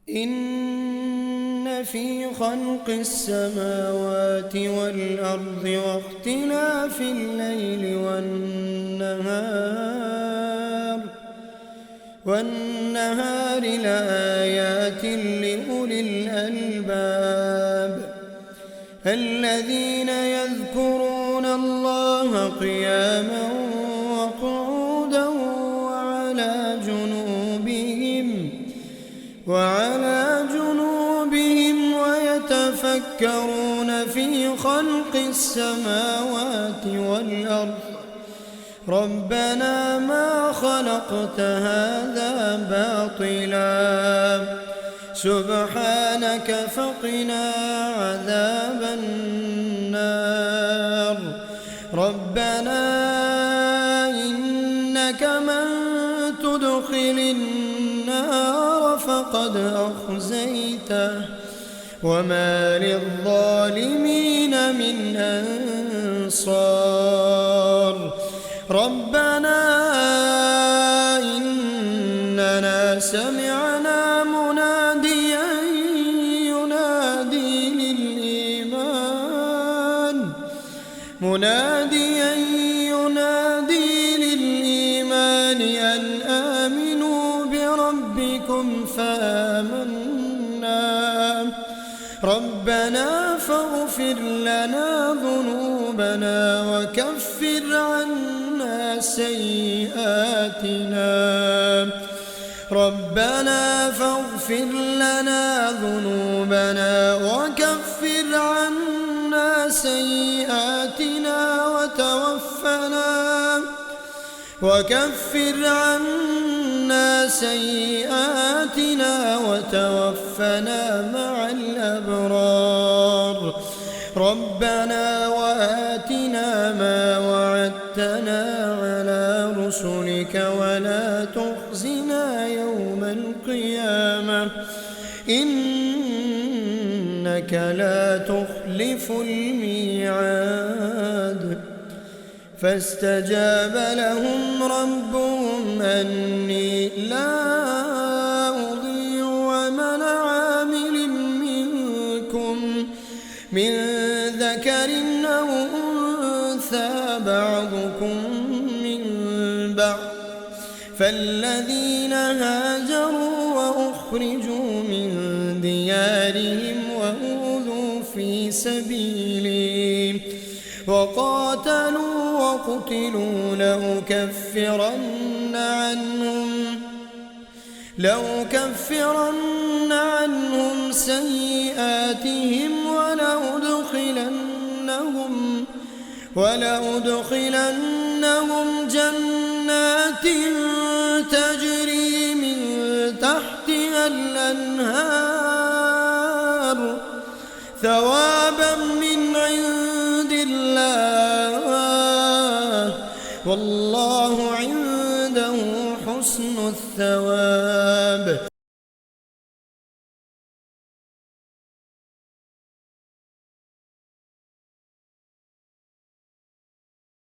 إن في خلق السماوات والأرض واختلاف الليل والنهار لآيات لأولي الألباب الذين يذكرون الله قياما وقعودا وعلى جنوبهم ويتفكرون في خلق السماوات والأرض ربنا ما خلقت هذا باطلا سبحانك فقنا عذاب النار ربنا إنك من تدخل النار فقد أخزيته وما للظالمين من أنصار ربنا إننا سمعنا مناديا ينادي للإيمان أن آمنوا بربكم فآمنا ربنا فاغفر لنا ذنوبنا وكفر عنا سيئاتنا ربنا فاغفر لنا ذنوبنا وكفر عنا سيئاتنا وتوفنا مع الأبرار ربنا وآتنا ما وعدتنا على رسلك ولا تخزنا يوم القيامة إنك لا تخلف الميعاد فاستجاب لهم ربهم أني لا أضيع عمل عامل منكم من ذكر أو أنثى بعضكم من بعض فالذين هاجروا وأخرجوا من ديارهم وأوذوا في سبيلي وقاتلوا وقتلوا لأكفرن عنهم سيئاتهم ولأدخلنهم جنات تجري من تحتها الأنهار ثوابا من عند الله والله عنده حسن الثواب.